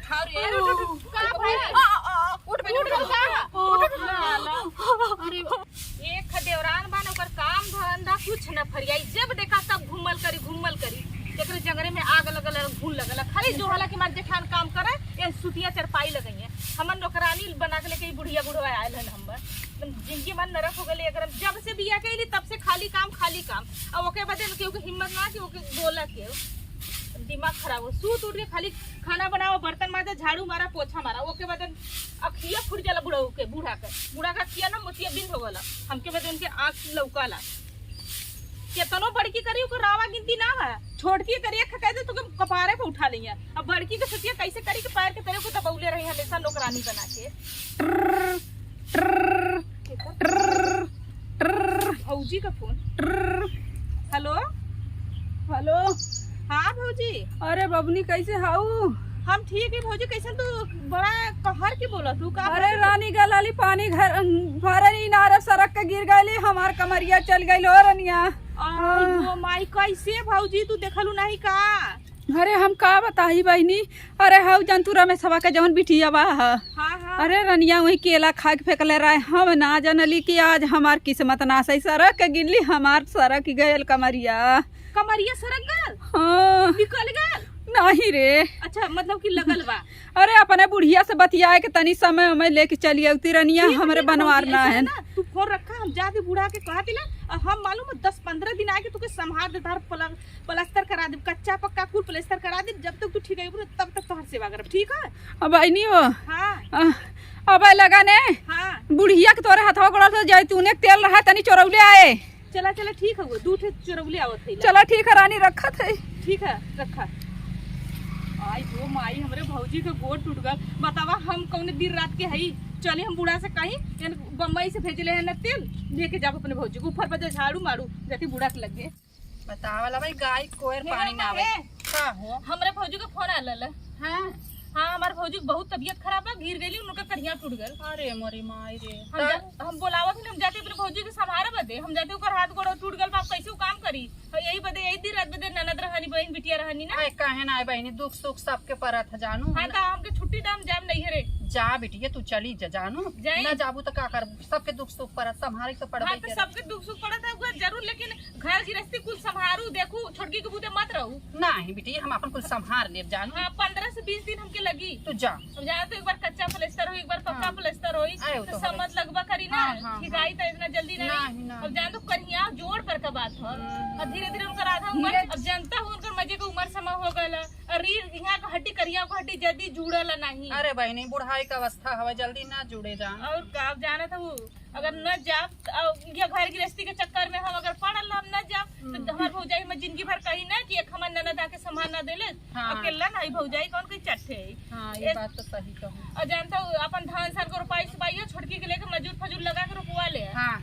एक देवरान बान ओकर काम धंधा कुछ न फरियाई, जब देखा तब घूमल करी एकरे जंगरे में आग लगल घून लगल खाली जो हाला के मार जेठान काम करे ये सुतिया चरपाई लगई है। हमन नौकरानी बना के लेके बुढ़िया बुढ़वा आयल हन हमर जिनकी मन नरक हो गई। अगर जब से बिया कैली तब से खाली काम अब ओके बदे केहू के हिम्मत ना कि ओके बोला के दिमाग खराब हो। सूत उठ के खाली खाना बनाओ, बर्तन माजा, झाड़ू मारा, पोछा मारा, ओके बदन अखिया फुट जाला बूढ़ा का अखिया ना मोतिया बिंद हो गला हमके बदे उनके आँख लौकाला। केतनो बड़की करी ओकर रावा गिनती ना है, छोटकी करिए कहते तो कपारे पे उठा लिया। अब बड़की के सोचिए कैसे करी के पैर के तेरे को दबौले रही हमेशा नौकरानी बना के। भौजी का फोन। हेलो हेलो, हाँ भौजी। अरे बबनी कैसे हाउ? हम ठीक है भौजी। कैसे तू बड़ा कहर के बोला तू का? अरे रानी गलाली पानी घर भरनी नारे सड़क के गिर गई, हमार कमरिया चल गई लो रनिया। माई कैसे भौजी तू देखलू नहीं का? अरे हम का बताई बहनी। अरे हाउ जंतुरा में सवा के जवन बिटिया बा। हाँ। अरे रनिया वही केला खा के फेंकले रहे, हम ना जानली कि आज हमार किस्मत ना सही सड़क के गिरली, हमार सड़क गयल कमरिया सड़क गल। हाँ निकल गल नहीं रे। अच्छा मतलब कि लगल बा। अरे अपने बुढ़िया से बतियाए के तनी समय में लेके चली अवती रनिया, हमरे बनवारना है। तू फोन रखा, हम जाके बूढ़ा के कहा दिला, हम मालूम 10-15 दिन आके तुके संभाल दे, तार प्लास्टर करा दे, कच्चा पक्का कुल प्लास्टर करा दे। जब तक तू ठीक है तब तक तोहर सेवा करब, ठीक है? अब नहीं हो। हाँ अब लगा ने। हाँ बुढ़िया के तोरे हथवा गोड़ा से जैतूने के तेल रहा तनी चोरौले आए। चला ठीक है, वो दूध चोरौले आवत है। चला ठीक है रानी, रखा थे। ठीक है रखा। आई जो माई हमरे भौजी के गोड़ टूट गल। बतावा हम कौन दिन रात के हई चले हम बूढ़ा से कहीं बम्बई से भेजले है न तेल लेके जाओ अपने भौजी को ऊपर बजे झाड़ू मारू जाती बूढ़ा के लगे। बतावला भाई गाय कोयर पानी ना आवे का हो। हमरे भौजी का फोन आलल। हां हाँ हमारे भौजी बहुत तबीयत खराब है, गिर गई, उनका करिया टूट गल। अरे मोरी माई रे। हम बोलावा कि हम जाते अपने भौजी के संभारे बदे, हम जाते ओकर हाथ गोड़ टूट गल, आप कैसे काम करी? यही बदे यही दिन रात बदे ननद रहनी, बहन बिटिया रहनी ना। आए काहे ना आए बहनी, दुख सुख सबके परत जानू। हां त हमके छुट्टी दाम जाम नहीं है रे। जा बिटिया तू चली जा, जानू ना जाबू तो का कर, सबके दुख सुख परत संभारे तो पड़बे। हां तो सबके दुख सुख पड़त है जरूर, लेकिन घर गृहस्थी कुल संभारू, देखू छोटकी के बूते मत रहू। नहीं बिटिया हम अपन कुल संभार लेब जानू। हां 15 से 20 दिन हमके लगी। तू जा, अब जाए तो एक बार कच्चा प्लास्टर हो, एक बार पक्का प्लास्टर होई तो समझ लगवा करी ना। ठीक आई तो इतना जल्दी नहीं। अब जान तो करिया जोड़ पर का बात हो, और धीरे धीरे उनका आधा उम्र, अब जनता हो उनका मजे का उम्र समा हो गला। रीढ़ यहाँ का हड्डी करिया का हड्डी जल्दी जुड़ल नहीं। अरे बहनी बुढ़ाई का अवस्था हवा जल्दी ना जुड़े जान। और का जाना था वो अगर न जाब या घर गृहस्थी के चक्कर में हम अगर पड़ल हम न जाब तो हमार भौजाई में जिंदगी भर कही ना कि एक हमर ननद आके संभाल ना देले। अकेला नहीं भौजाई कौन कोई चट्टे है। हां ये बात तो सही कहूं। और जानता हूं अपन धान सान को रुपाई सुपाई छोटकी के लेके मजूर फजूर लगा के रुपवा ले। हां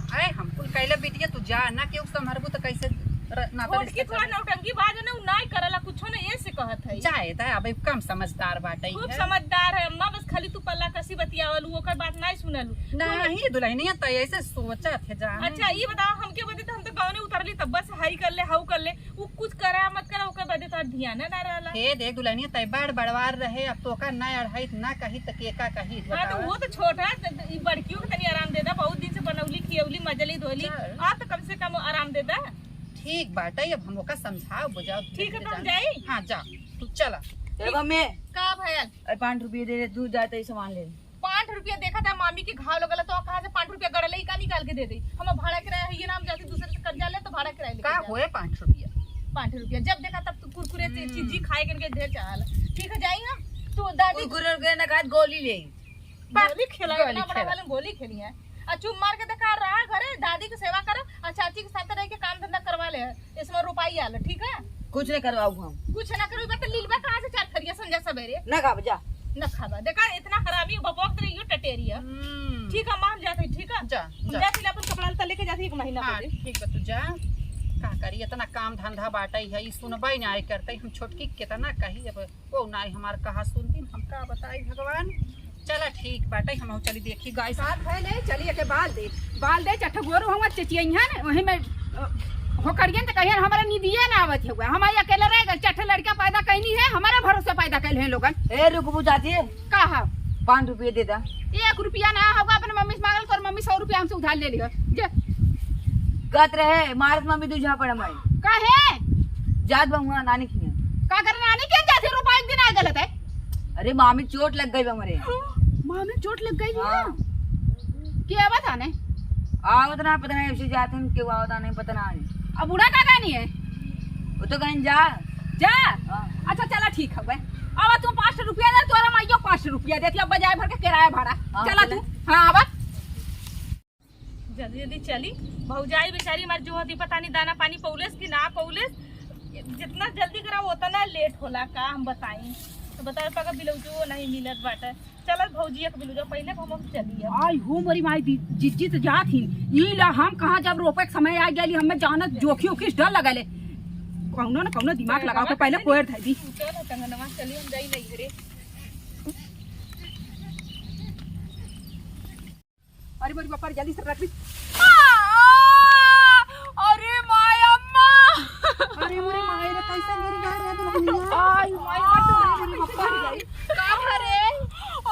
अरे हम कुल कहले बिटिया तू जा ना केहू संभारबू तो कैसे ना तो छोटकी थोड़ा नौटंकी बात है ना, नहीं करला कुछो ना ऐसे कहत है। जाए ता अब कम समझदार बाटे, खूब समझदार है अम्मा, बस खाली तू पल्ला कसी बतियावलू ओकर बात नहीं सुनलू। नहीं दुल्हनिया त ऐसे सोचा थे जान। अच्छा ये बताओ हमके बदे तो हम तो गांव में उतरली तब बस हाई कर ले हाउ कर ले, वो कुछ करा मत करा ओकर बदे तो ध्यान ना रहला। हे देख दुल्हनिया तय बड़ बड़वार रहे, अब तो का ना अढ़ाई ना कही त केका कही। हां तो वो तो छोटा ई बड़कियों के तनी आराम दे दा, बहुत दिन से बनौली खियौली मजली धोली, आ तो कम से कम आराम दे दा। ठीक बाटे, अब हम ओका समझाओ बुझाओ। ठीक है तो हम जाई। हां जा तू चला। एगो में का भयल 5 रुपये दे दे, दूध जाते ही सामान ले। 5 रुपया देखा था मामी के घाव लगल तो कहां से 5 रुपया गड़ले का निकाल के दे दे। हम भाड़ा किराया है ये नाम जाते दूसरे से कर्जा ले तो भाड़ा किराया का होए 5 रुपया। 5 रुपया जब देखा तब तू कुरकुरे चीज खाए करके ढेर चाहल। ठीक है जाई ना तो दादी कुरकुरे के ना काट गोली ले, गोली खिलाई ना, बड़ा वाले गोली खेली है। आ चुप मार के देखा रहा घरे दादी की सेवा कर और चाची के साथ रह के काम धंधा करवा ले, इसमें रुपई आल। ठीक है कुछ नहीं करवाऊ हम, कुछ ना करूगा तो लीलबा कहां से चार खरिया संजा सवेरे ना खा जा न खाबा। देखा इतना हरामी बपौक रही हो टटेरिया। ठीक है मान जाते। ठीक है जा जाते अपन कपड़ा लता लेके जाते 1 महीना पहले। ठीक है तू जा, का करी इतना काम धंधा बाटई है, सुनबई ना करते। हम छोटकी कितना कही, अब वो ना हमार कहा सुनती, हम का बताई भगवान। चला ठीक बाटे, हम चली देखी गाय साथ है ले चलिए के बाल दे चठ गोरू हम चचिया ना वही में हो करियन तो कहियन हमारा निदिया ना आवत हुआ हम आई अकेले रह गए चट्टे लड़का पैदा कैनी है हमारे भरोसे पैदा कैल हैं लोगन ए रुक बुझाती का है 5 रुपये दे दा। 1 रुपया ना होगा अपने मम्मी से मांगल कर मम्मी 100 रुपया हमसे उधार ले लियो जे कहत रहे मारत मम्मी तुझा पड़ मैं का है जात बहुआ नानी खिया का करना नहीं क्या जाते रुपया एक दिन आ गलत है अरे मामी चोट लग गई हमरे मां में चोट लग गई हाँ। है क्या बता ने आवत ना पता नहीं ऐसे जाते हैं क्यों आवता नहीं पता नहीं अब बूढ़ा का नहीं है वो तो कहीं जा जा हाँ। अच्छा चला ठीक है भाई अब तू 5 रुपया दे तोरा माइयो 5 रुपया देती अब बजाय भर के किराया भाड़ा हाँ, चला चले। तू हां अब जल्दी जल्दी चली भौजाई बेचारी मर जो होती पता नहीं दाना पानी पौलेस की ना पौलेस जितना जल्दी कराओ उतना लेट होला का हम बताई तो बता पका बिलौजो नहीं मिलत बाटे चलत भौजी एक बिलौजो पहले हम चली आई हो मरी माई जिज्जी तो जात ही ई ला हम कहां जब रोपे के समय आ गेली हमें जानत जोखी उखी डर लगले कौनो न कौनो दिमाग लगाओ के पहले कोयर था दी चल तंगनवा चली हम जाई नहीं घरे अरे मेरी बापा जल्दी से रख दी अरे माय अम्मा अरे मोरे माई रे कैसे गिर गया रे दुल्हनिया आई माय मेरी बापा का भरे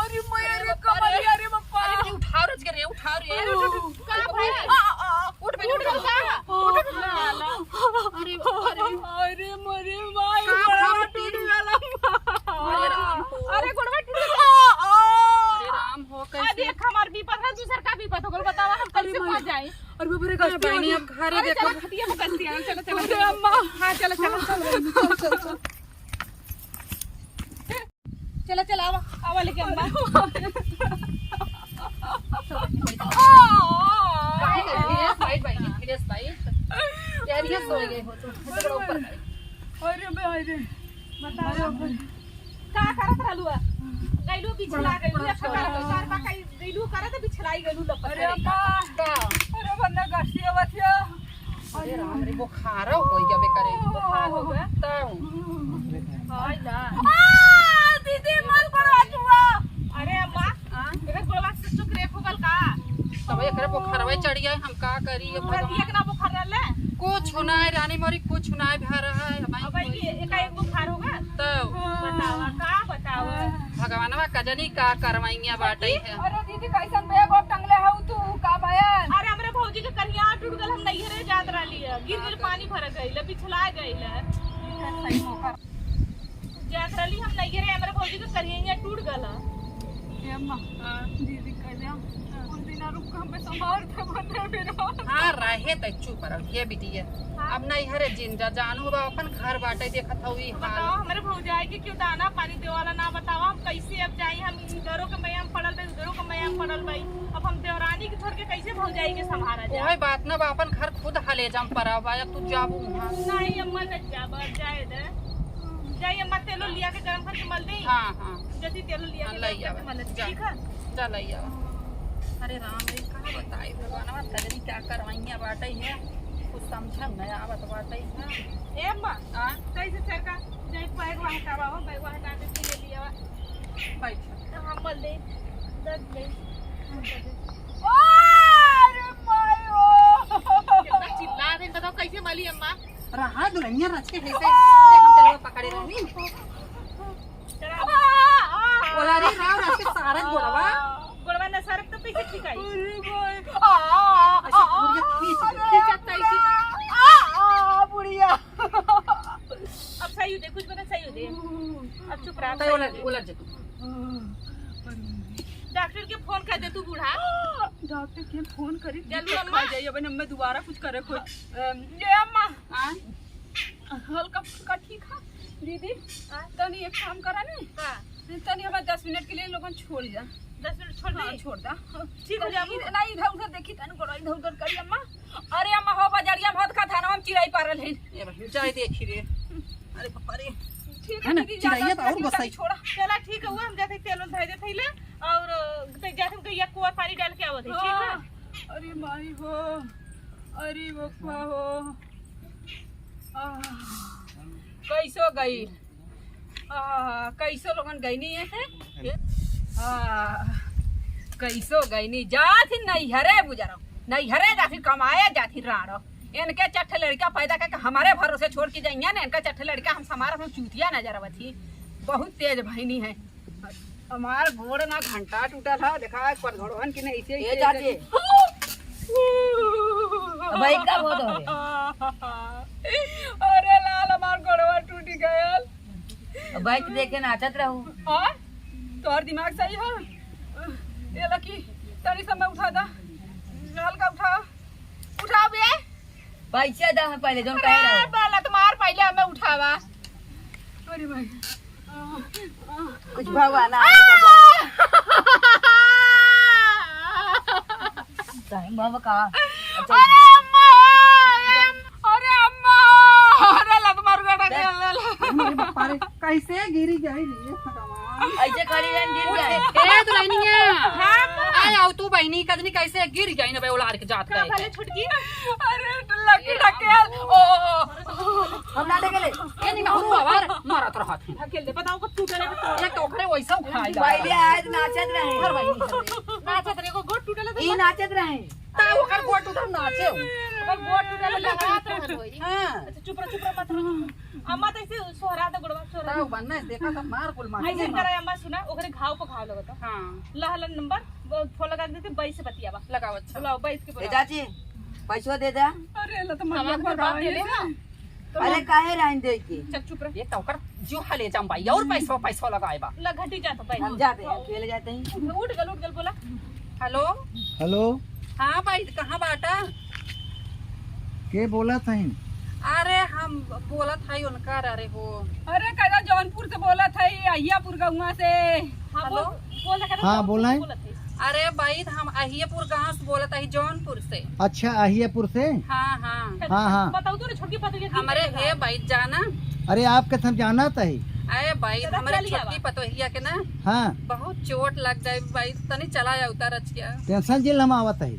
अरे मेरे कमर अरे बापा अरे उठाओ रे जगह उठाओ रे का भरे उठ बे उठ अरे अरे मरे माय का टूट गला अरे राम हो अरे गुड़वा टूट अरे राम हो आ कैसे देख हमार विपद है दूसर का विपद हो गल बतावा हम कैसे पहुंच जाए अरे बाप रे अरे बहनी अब घरे देखो खटिया में कर दिया चलो चलो अरे अम्मा हां चलो चलो चलो चलो आवा आवा लेके अम्मा धीरेश भाई यार ये सो गए हो तुम थोड़ा ऊपर अरे अरे बताओ का करत रहलू गैलू बिछला गैलू एक प्रकार के चार बा कई गैलू करत बिछलाई गैलू लपट अरे अम्मा अरे बन्ना गाछी आवत है अरे राम रे बुखार हो गया बेकरे बुखार हो गया तो हाय ला दीदी मल पड़ा जुआ अरे अम्मा तेरे गोलवा से चुक रे खोगल का तब एकरे बुखारवे चढ़ गया हम का करी अब पूरा दिया के ना बुखार रहले कुछ होना है रानी मोरी कुछ होना है भा रहा है अब ये एक बुखार होगा तो बतावा का बतावा भगवानवा कजनी का करवाइया बाटे है अरे दीदी कैसन बैग और टंगले हऊ तू का भयन अरे हमरे भौजी के करिया टूट गल हम नहीं रे जात रहली गिर गिर पानी भर गइल बिछला गइल सही मौका जात रहली हम नहीं रे हमरे भौजी के करिया टूट गल ए अम्मा दीदी कह दे उस दिन रुक हम पे संभाल थे बंदे मेरा हाँ रहे तो चुप रहो ये बिटिया अब नहीं हरे जिंदा जानू बा अपन घर बाटे देखत हई हाल बताओ हमारे भौजाई के क्यों दाना पानी देवाला ना बतावा हम कैसे अब जाई हम इधरों के मैया में पड़ल बई उधरों के मैया में पड़ल बई अब हम देवरानी के छोड़ के कैसे भौजाई के संभाला जाए कोई बात ना बा अपन घर खुद हले जम पड़ा बा अब तू जाबू वहां नहीं अम्मा न जाब जाए दे जाई अम्मा तेलो लिया के गरम करके मल दे हां हां जल्दी तेलो लिया के लई गरम करके मल दे जा ठीक है जा लई आवा अरे राम रे कहां बताई भगवानवा तजरी क्या करवाइया बाटे है कुछ समझम नहीं आवत बाटे है ए अम्मा हां कैसे सरका जाई बैग वहां हटावा बैग वहां हटा के ले लिया बैठ हम मल दे दस दे अरे मायो कितना चिल्ला दे बताओ कैसे मली अम्मा रहा दुल्हनिया रच के कैसे हम तेरे पकड़े रहनी बोला रे राव रच के सारा गोड़वा गोड़वा न सरक तो कैसे ठिकाई अरे भाई ऐसे बुढ़िया खींच खींचता इसी बुढ़िया अब सही हो दे कुछ बता सही हो दे अब चुप रहा तो उलट जा तू डॉक्टर के फोन कर दे तू बूढ़ा डॉक्टर के फोन करी जल्दी अम्मा जाइए अब मैं दोबारा कुछ करे कोई ये अम्मा हां हल्का फुल्का ठीक है दीदी तनी एक काम करा ना हां तनी हमें 10 मिनट के लिए लोगन छोड़ जा 10 मिनट छोड़ हाँ, दे छोड़ दा ठीक हो जाबू नहीं इधर उधर देखी तन करो इधर उधर करी अम्मा अरे अम्मा हो बाजारिया भात खा थाना हम चिराई पारल है ये भाई जाए देखी रे अरे बाबा रे ठीक है ना, दीदी, चिराइया ज्यादा तो और गुस्सा ही। छोड़ा चला ठीक है हुआ हम जाते तेल धर दे थैले और जाते हम कहिया कुआ पानी डाल के आवत है ठीक है अरे माई हो अरे बप्पा हो कैसो गई कैसो लोगन गई नहीं है कैसो गई नहीं जाती नहीं हरे बुझारो नहीं हरे जाती कमाए जाती राड़ो इनके चट्टे लड़का पैदा करके हमारे भरोसे छोड़ के जाइए ना, इनका चट्टे लड़का हम हमारा हम चूतिया नजर आवती, बहुत तेज भईनी है। हमार घोड़ ना घंटा टूटा था, देखा पर घोड़वन की नहीं ये चाची भाई का बहुत हो रहे अरे लाल हमार घोड़वा टूट गयल। बाइक देखे नाचत रहू। और तोहर दिमाग सही है? ये लकी तनी समय उठा दा, हल्का उठा, उठाओ बे। पैसे दा मैं पहले जो कह रहा हूँ। पहले तुम्हार पहले हमें उठावा। अरे भाई कुछ भगवान बाबा का अरे अम्मा, अरे अम्मा, अरे लत मार बेटा कैसे गिरी जाई रे भगवान। ऐसे खड़ी रहन गिर जाए। ए दुल्हनिया आय आओ तू बहनी कदनी कैसे गिर जाई ना बे उलार के जात गए भले छुटकी। अरे लकी ढकेल ओ हम ना देखे ले ए नहीं हुआ बार मारा तो हाथ में ढकेल दे, बताओ कब टूटले बता। ये टोकरे वैसा उखाई जा पहले आज नाचत रहे। हर बहनी नाचत रे को गोट टूटले ई नाचत रहे। ता ओकर गोट उधर नाचे तो गोट टूटले लगात रहल होई। हां अच्छा चुप रह मत रहो। अम्मा तो ऐसे सोहरा दा गुड़वा सोहरा। ताऊ बनना देखा था मार कुल मार ऐसे करे अम्मा सुना, ओकरे घाव पे घाव लगता। हां लहलन नंबर फोन लगा देते 22 से बतियावा। लगाओ अच्छा बुलाओ 22 के ए बुलाओ। चाची पैसो दे दा। अरे लत सामान मार बर्बाद दे ले ना। अरे काहे रहन दे के चल चुप रह। ये टोकर जो हले जम भाई और पैसा लगाए बा ला घटी जाता भाई। हम जाते हैं खेले जाते हैं। उठ गल बोला। हेलो हेलो हाँ भाई कहाँ बाटा के बोला था? अरे हम बोला था उनका अरे हो अरे कदा जौनपुर से बोला था, अहियापुर गौवा से। हां हेलो? बोल रहा हाँ, बोला है। अरे भाई हम अहियापुर गाँव से बोला था जौनपुर से। अच्छा अहियापुर से। हाँ हाँ हाँ हाँ बताओ तो छोटकी पतली हमारे है भाई जाना। अरे आपके सब जाना था ही। अरे भाई चलो हमारे चलिए छोटकी पतोहिया के ना हाँ बहुत चोट लग जाए भाई, तनी चला जा उतार अचिया टेंशन जिल हम आवत है।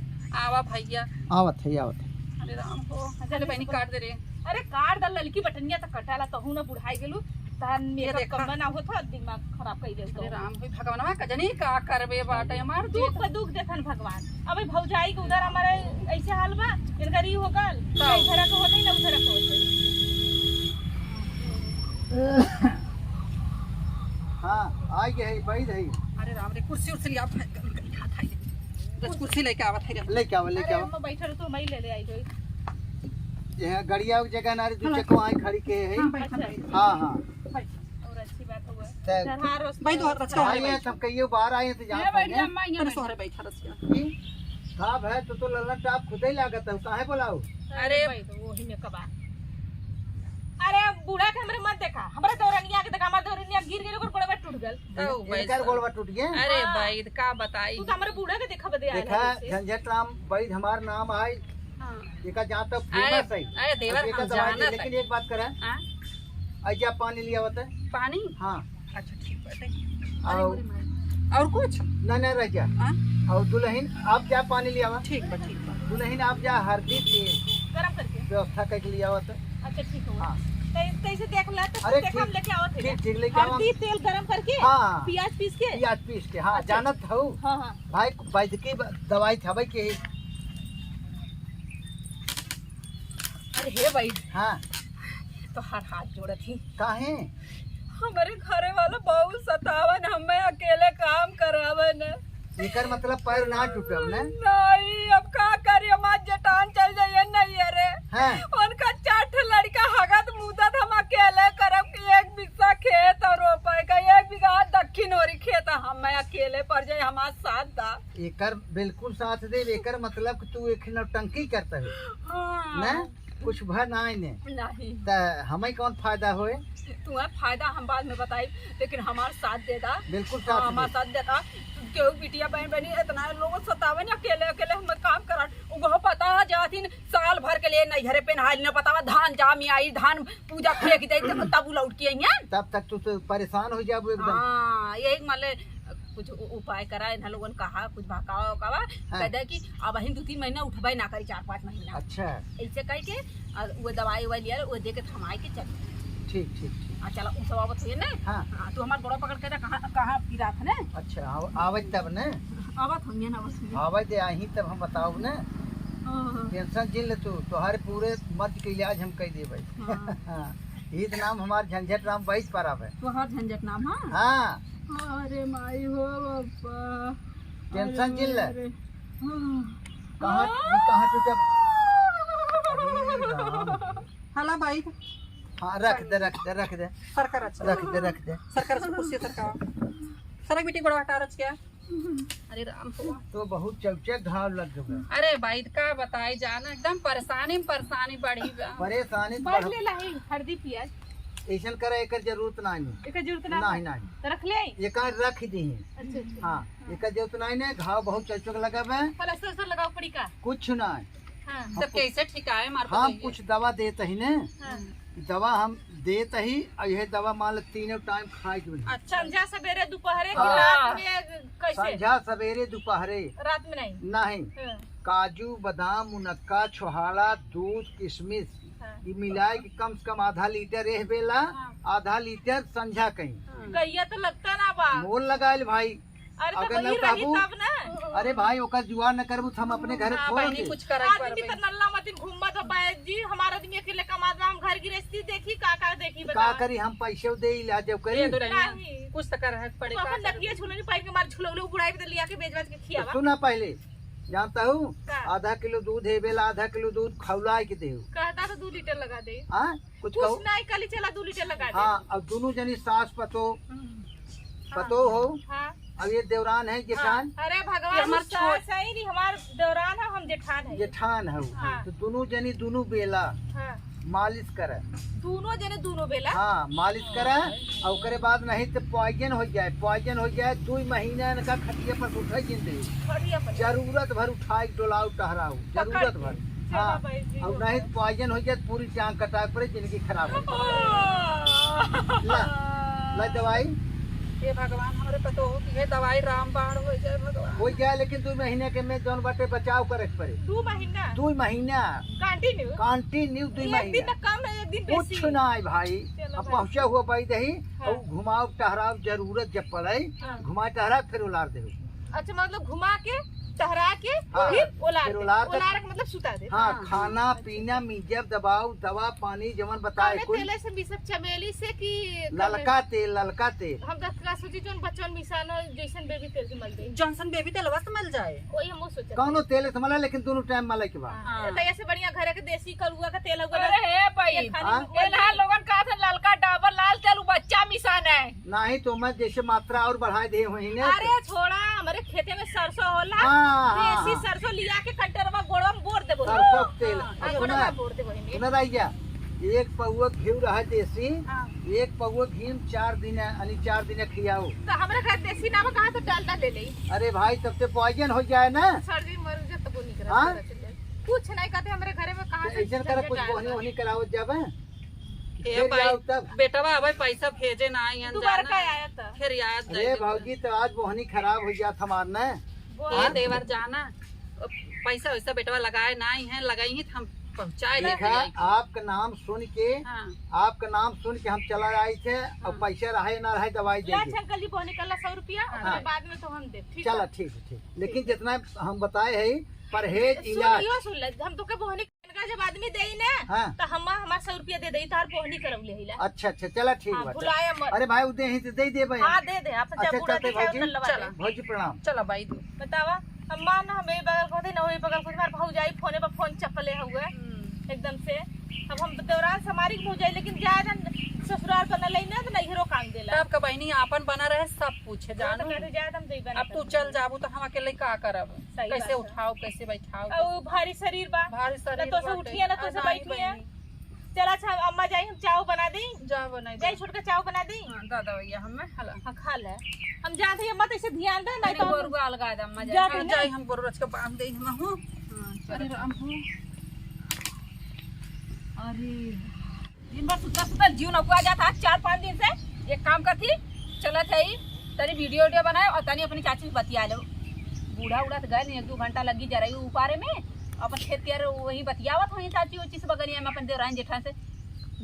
आवा भैया। आवत है आवत है। अरे राम हो चले बहनी काट दे रे। अरे कार दल ललकी बटनिया त कटाला तहु न बुढ़ाई गेलु तहन मेकअप देखा। कम बना होता दिमाग खराब कर दे। अरे राम हो भगवान कजनी का करबे बाटे हमार जी दुख पे दुख देखन भगवान। अबे भौजाई के उधर हमारे ऐसे हाल बा, इनका री हो गल हाँ। इधर के होते ना उधर के होते। हाँ आ गए है बैठ है। अरे राम रे कुर्सी उर्सी लिया कुर्सी लेके आवत है लेके आओ लेके अरे आओ। हम बैठल तो मैं ले ले आई जोई। ये गड़िया जगह नारी दू चकवा आई खड़ी के है। अच्छा हाँ हाँ और अच्छी बात हुआ ते- दरहार भाई तो अच्छा आए हैं सब कहियो बाहर आए हैं तो ये जान बैठ जा पाएंगे। अम्मा, ये अरे बैठ। सोहरे बैठा रसिया। हाँ भाई तो लल्ला टाप खुद ही लागत है, काहे बोलाओ? अरे भाई तो वही में कबा। अरे बूढ़ा के हमरे मत देखा, हमरा दौरनिया के देखा, हमरा दौरनिया गिर गेल ओकर गोड़वा टूट गेल। इनकर गोलवा टूट गया। अरे भाई का बताई तू तो हमरे बूढ़ा के देखा बदे आया देखा है। झंझट राम बैठ हमार नाम है। हां देखा जहाँ तक अरे फेमस है। अरे देवर एक हम दवाई जाना दे, लेकिन एक बात करें हाँ ऐजा पानी लिया होता है। पानी हाँ अच्छा ठीक बाटे और और कुछ न रह जा। हाँ और दुल्हन आप जा पानी लिया हुआ। ठीक बा दुल्हन आप जा हल्दी तेल गरम करके। व्यवस्था करके लिया होता है। अच्छा ठीक हो। हाँ कैसे देख ला तो अरे देख हम ठीक- लेके आवत है। ठीक ठीक लेके आओ। हल्दी तेल गरम करके हाँ। प्याज पीस के। प्याज पीस के। हाँ अच्छा, जानत हो हां हां भाई वैद्य की दवाई थवे के। अरे हे भाई हाँ तो हर हाथ जोड़त ही। काहे? हमारे घरे वाला बहुत सतावन, हमें अकेले काम करावन। एकर मतलब पैर ना टूटब ना। नहीं अब का करी, हमार जटान चल जाइए नहीं अरे हाँ उनका चाट लड़का हगत मुदत हम अकेले करब कि 1 बिस्सा खेत और रोपाए का 1 बीघा दक्षिण ओरी खेत हम अकेले पर जाए, हमार साथ दा। एकर बिल्कुल साथ दे। एकर मतलब कि तू एक नौटंकी करता है हाँ। ना, कुछ भर ना ने नहीं त हमें कौन फायदा होए? तुम्हें फायदा हम बाद में बताई, लेकिन हमार साथ दे दा। बिल्कुल हाँ, साथ हमार दे। साथ देता क्यों बिटिया बहन बहनी इतना लोग सतावन अकेले अकेले हम काम करा। वो पता जाथिन साल भर के लिए नहीं घरे पे नहाई न पता धान जामी आई धान पूजा फेंक दे तब लौट के आई हैं। तब तक तू तो परेशान हो जाबो एकदम। हाँ यही मान ले कुछ उपाय करा इन लोगन कहा कुछ भकावा उकावा कह दे कि अब अहिन 2-3 महीना उठबाई ना करी 4-5 महीना अच्छा ऐसे कह के और वो दवाई ववाई लिया वो दे के थमाई के चल। ठीक ठीक ठीक। हाँ चला उ सब आवत हुए ना। हाँ हाँ तू हमार गोड़ा पकड़ के कहाँ कहाँ गिरा था ना। अच्छा आवत तब न आवत हुई ना आवत हुई। आवत दे आही तब हम बताओ न। टेंशन जिल ले तू तोहारे पूरे मर्ज के इलाज हम कह दे भाई। ईद नाम हमार झंझट राम बैठ पर आवे। तोहार झंझट नाम हाँ हाँ अरे माई हो बाबा टेंशन जिल ले अरे, कहाँ कहाँ तू जब अरे राम। हला भाई हाँ रख दे रख दे रख दे सरकार अच्छा रख दे रख दे। सरकार से कुछ सरकार सरक बेटी बड़ा हटा रच क्या अरे राम हुआ तो बहुत चौचे घाव लग गए। अरे भाई का बताई जाना एकदम परेशानी में परेशानी बढ़ी बा। परेशानी बढ़ ले लाही हल्दी प्याज ऐसन करे एकर जरूरत नहीं। एक जरूरत ना नहीं नहीं तो रख ले आई। एक रख दी। अच्छा अच्छा हाँ एकर जरूरत नहीं ने घाव बहुत चौचक लगा बे प्लास्टर से लगाओ पड़ी का। कुछ नहीं। हाँ तब कैसे ठिकाए मार हम कुछ दवा देते ही ने हाँ दवा हम देते ही और यह दवा मान लो तीनों टाइम खाए के बनी। अच्छा संझा सवेरे दोपहरे की हाँ। रात में कैसे संझा सवेरे दोपहरे रात में नहीं। नहीं। हाँ, काजू बादाम मुनक्का छोहाड़ा दूध किशमिश हाँ। ये मिलाए के कम से कम आधा लीटर एह बेला आधा लीटर संझा कहीं गैया तो लगता ना बा। मोल लगाए भाई। अरे तो अगर वही न रही काबू तब ना। अरे भाई ओकर जुआर न करबू तो हम अपने घर हाँ छोड़ बहनी दे। कुछ करे आदमी तो नल्ला मतिन घूमत हो पाए जी हमारा आदमी अकेले कमात बा, हम घर गृहस्थी देखी का देखी का बता। करी हम पैसे दे इलाज जब करी। नहीं। कुछ तो कर पड़े तो अपन नकिया छुलनी पाई के मार छुलौले बुढ़ाई पे लिया के बेच के खियावा। सुना पहले जानता हूँ का? आधा किलो दूध है बेला आधा किलो दूध खौलाए के दे। कहता तो 2 लीटर लगा दे। हाँ कुछ कुछ कहो। नहीं कल चला 2 लीटर लगा दे। हाँ अब दोनों जनी सास पतो हो हाँ अब ये देवरान है जेठान अरे भगवान हमार सही नहीं हमार दौरान है हम जेठान है। जेठान है हाँ। तो दोनों जनी दोनों बेला हाँ मालिश करे। दोनों जने दोनों बेला। हाँ मालिश करे और ओकरे बाद नहीं तो पॉइजन हो जाए 2 महीना इनका खटिया पर उठे जिंदे बढ़िया पर जरूरत भर उठाए डोलाऊ टहराऊ जरूरत भर। हाँ भाई जी। और नहीं तो पॉइजन हो जाए पूरी टांग कटाए पड़े जिंदगी खराब हो ला ला दवाई ये भगवान हमारे पतो हो कि ये दवाई रामबाण हो जाए भगवान। हो जाए लेकिन 2 महीने के में जौन बाटे बचाव करे के पड़े। 2 महीना 2 महीना कंटिन्यू कंटिन्यू 2 एक दिन महीना तक कम है एक दिन कुछ बेसी। नहीं भाई। चलो अब भाई। पहुंचा हुआ पाई दही हाँ। और घुमाओ टहराओ जरूरत जब पड़े हाँ। घुमा टहरा फिर उलार दे। अच्छा मतलब घुमा के टहरा के हाँ, फिर उलार फिर दे। उलार के- उलार के मतलब सुता दे। हाँ खाना पीना मिजब दबाव दवा पानी जमन बताए कौने कुछ तेले से मिसब चमेली से कि ललका तेल हम दस का सोची जोन बच्चन मिसानो जैसन बेबी तेल से मल दे। जॉनसन बेबी तेलवा से मिल जाए। वही हम सोचे। कौनो तेल से मला लेकिन दोनों टाइम मला के बाद। हाँ। तो ऐसे बढ़िया घरे के देसी करुआ का तेल होगा। अरे हे भाई ये खाली हाँ? में- एला लोगन का था ललका डाबर लाल तेल उ बच्चा मिसान है। नहीं तो मैं जैसे मात्रा और बढ़ा दे वही ने। अरे छोड़ा हमारे खेते में सरसों होला। हाँ, देसी हाँ। सरसों लिया के कंटरवा गोड़वा में बोर दे बोलो। सरसों के तेल हाँ, सुना गोड़वा में बोर दे वही में। सुना रहिया एक पौआ घी रहा देसी हाँ। एक पौआ घी 4 दिन यानी 4 दिन खियाओ। तो हमारे घर देसी ना कहा तो डालडा ले ले। अरे भाई तब से पॉइजन हो जाए ना। सर्दी मर जाए तो वो नहीं हाँ? करा। कुछ नहीं कहते हमारे घरे में कहा से ऐसा कर कुछ झंझट बोहनी आएगा। वोहनी करावत जाबे ए फिर भाई जाओ तब। बेटवा भाई पैसा भेजे ना आई दोबारा का आया था। फिर याद अरे भाजी तो आज बोहनी खराब हो जात हमार ने। ये देवर जाना पैसा वैसा बेटवा लगाए ना ही है लगाई ही हम पहुँचाए देखा आपका नाम सुन के हाँ आपका नाम सुन के हम चला आए थे और पैसा रहे ना रहे दवाई या देंगे। अंकल जी बोने कल 100 रुपया हाँ। बाद में तो हम दे ठीक चला है। ठीक है ठीक लेकिन जितना हम बताए है परहेज इलाज। सुनियो सुन ले हम तो के बोहनी का जब आदमी देई ना हाँ। तो हम हमार 100 रुपया दे देई तार बोहनी करब ले हिला। अच्छा अच्छा चला ठीक हाँ, बात। भुलाया मत। अरे भाई उदे ही तो दे दे भाई। हाँ दे दे आप अच्छा जब बुढ़ा चलते के है भौजी उधर लगा दे। भौजी प्रणाम। चला भाई तू बतावा अम्मा ना हमें बगल को दे ना होई बगल को मार भौजाई फोने पर फोन चपले हुए एकदम से। अब हम तो दौरान समारी के भौजाई लेकिन ज्यादा ससुराल पर न लेना तो नहीं हीरो काम देला। तब का बहनी आपन बना रहे सब पूछे तो जानू कहते ज्यादा हम देई बना। अब तू चल जाबू तो हम अकेले का करब सही कैसे बात है। उठाओ कैसे बैठाओ और भारी शरीर बा। भारी शरीर तो से बाटे। उठिए ना तो से नहीं बैठिए। बहनी। चला अच्छा अम्मा जाई हम चाव बना दी। जा बनाई जाई छोटका चाव बना दी। हाँ दादा भैया हमें हला हाँ खा ले। हम जाते हैं मत ऐसे ध्यान दे नहीं तो हम- गोरुआ अलगा दे मजा जाते हैं ना। जाई हम गोरु रच के बांध दे हम हूं अरे राम हूं अरे दिन भर सुता सुता जीव न हुआ जाता 4-5 दिन से। एक काम करती चलत है तनी वीडियो बनाए और तनी अपनी चाची से बतिया लो। बूढ़ा उड़ा तो गए नहीं 1-2 घंटा लगी जा रही उपारे में अपन खेत के वही बतियावत वही चाची उची से बगनिया में अपन देवरान जेठान से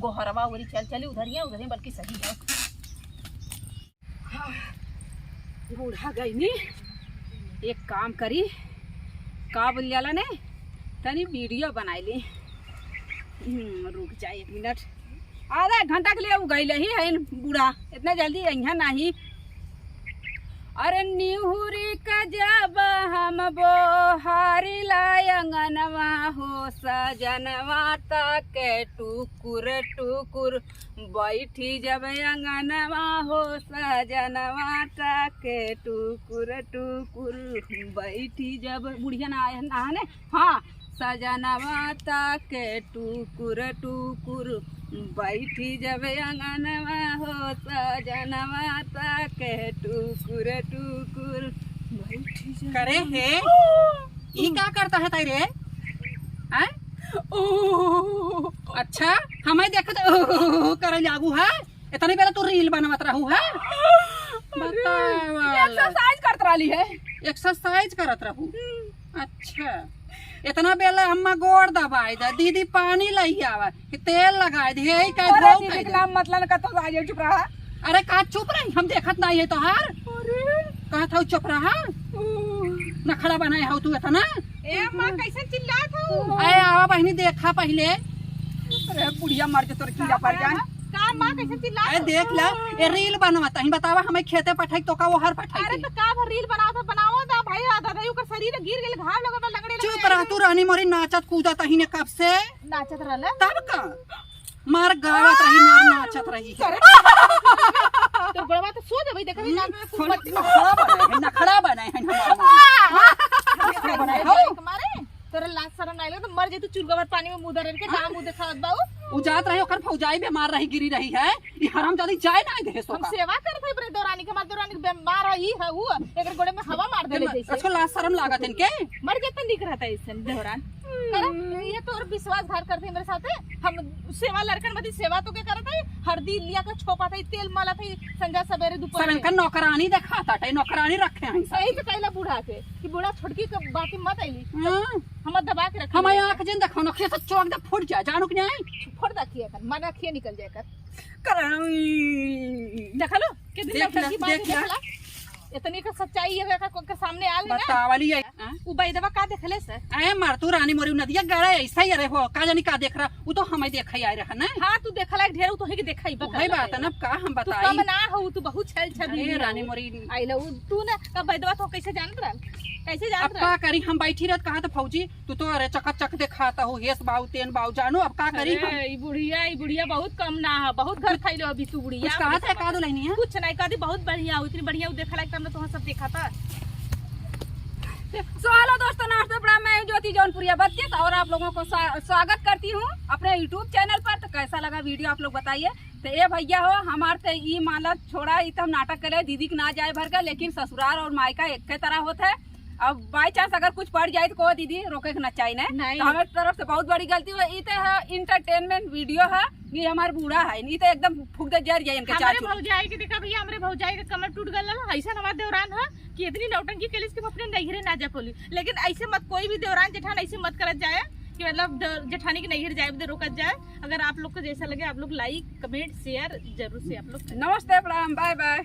गोहरवा उरी चली उधर ही बल्कि सही है। हाँ, बूढ़ा गई नी एक काम करी का बोल जाला ने तनी वीडियो बनाई ली। रुक जाए 1 मिनट, आधा घंटा के लिए वो गई ही है बूढ़ा, इतना जल्दी यहाँ नहीं। अरे निहुरी का जब हम बोहारी लायंगनवा हो सजनवा के टुकुर टुकुर बैठी जब अंगनवा हो सजनवा के टुकुर टुकुर बैठी जब बुढ़िया नहाने हाँ सजनवा के टुकुर टुकुर बैठी जब अंगनवा हो सजनवा के टुकुर टुकुर बैठी जब करे हे ई का करता है तेरे हैं? अच्छा हमें देखत करे लागू है, इतने बेला तू रील बनवत रहू है। एक्सरसाइज करत रही है। एक्सरसाइज करत रहू। अच्छा इतना बेला अम्मा गोड़ दबाई दे, दीदी पानी लई आवा, तेल लगाए दे, यही कह अरे दो दीदी के नाम मतलब का तो आ जाओ, चुप रहा। अरे का चुप रही, हम देखत नहीं है तोहार। कहत हूँ चुप रहा, नखड़ा बनाए हो तू इतना। ए माँ कैसे चिल्लात हो? अरे आवा बहनी देखा पहले। अरे बुढ़िया मर के तोर कीड़ा पड़ जाए। का माँ कैसे चिल्लात अरे हो? देख ला ये रील बनवाता ही, बतावा हमें खेते पठाई तो का वो हर पठाई अरे के। तो का भर रील बनाओ दा भाई, दादा ओकर शरीर गिर गेल, घाव लगल लगड़े चुप रह तू, रानी मोरी नाचत कूदत ही ने कब से। नाचत रहले। तब का मार गावत रही, मार नाचत रही है। तो बड़वा तो सो देबई, देखबी ना नखड़ा बनाए हैं नखड़ा बनाए हो। मारे तोरे लाज शरम नहीं लगे तो मर जे तू चुरगवर पानी में मुंह धर के नाम मुंह देखावत बाऊ। उजात रही ओकर फौजाई बीमार रही गिरी रही है, ये हरामजादी जाए ना दे सो हम सेवा करत है बरे दौरानी के, हमार दौरानी बीमार रही है वो, एकर गोड़े में हवा मार देले जैसे उसको लाज शर्म लागत इनके। मर के तो निक रहता है इसन दौरान। अरे ये तो और विश्वासघात करते हैं मेरे साथ। हम सेवा लड़कन मती सेवा तो के करत है, हरदी लिया का छोपा था, तेल माला था, संजा सवेरे दोपहर सब इनका नौकरानी दिखाता है, नौकरानी रखे हैं सब। सही से कहला बूढ़ा के कि बूढ़ा छोटकी के बात मत आईली, हाँ, हम दबा के रख हम आंख जिन देखो नखिया से चौक दे फूट जाए, जानू कि नहीं। फोड़ रखिए कर मन रखिए निकल जाए कर। कर देख लो कितनी देख ला, लड़की बात देख ला। देखला, इतनी का सच्चाई है के सामने आ ले ना। बतावली है। उ बैदवा का देखले से? अरे मार तू रानी मोरी नदिया गड़ा ऐसा ही अरे हो का जानी का देख रहा, वो तो हमें देखा ही आए रहा ना। हां तू देखला एक ढेर, उ तो है कि देखई बता। वही बात है ना, का हम तू बताई। कम ना हो, तू बहुत छल छबी अरे रानी मोरी आइलो तू ना का बैदवा तो कैसे जानत रह, कैसे अब जानत का रह? करी, हम बैठी रहत कहा तो फौजी तू तो अरे चक दिखाता हो, हेस बाऊ तेन बाऊ, जानू अब का करी हम। अरे ई बुढ़िया बहुत कम ना है, बहुत घर खइलो अभी तू बुढ़िया। कुछ कहा था का दो लेनी है। कुछ नहीं कहती, बहुत बढ़िया हो, इतनी बढ़िया देखला कि हमने तो सब देखा था। सो हेलो दोस्तों, नमस्ते प्रणाम, मैं ज्योति जौनपुरिया बच्चे और आप लोगों को स्वागत करती हूँ अपने यूट्यूब चैनल पर। तो कैसा लगा वीडियो आप लोग बताइए। तो ये भैया हो हमारे तो ई मानल छोड़ा, ई तो हम नाटक करे दीदी के ना जाए भर के, लेकिन ससुराल और मायका एक के तरह होता है। अब बाई चांस अगर कुछ पड़ जाए तो को दीदी रोके के ना चाहिए नहीं। तो हमारे तरफ से बहुत बड़ी गलती हुई। ई तो है इंटरटेनमेंट वीडियो है, ये हमारे बूढ़ा है, ई तो एकदम फूक दे जर जाए इनके हमारे चाचू। भौजाई के देखा भैया, हमारे भौजाई का कमर टूट गल है, ऐसा हमारे देवरान है कि इतनी नौटंकी के लिए अपने नैहरे ना जा पोली। लेकिन ऐसे मत कोई भी देवरान जेठान ऐसे मत करत जाए कि मतलब जेठानी के नैहर जाए बदे रोकत जाए। अगर आप लोग को जैसा लगे आप लोग लाइक कमेंट शेयर जरूर से आप लोग। नमस्ते प्रणाम, बाय बाय।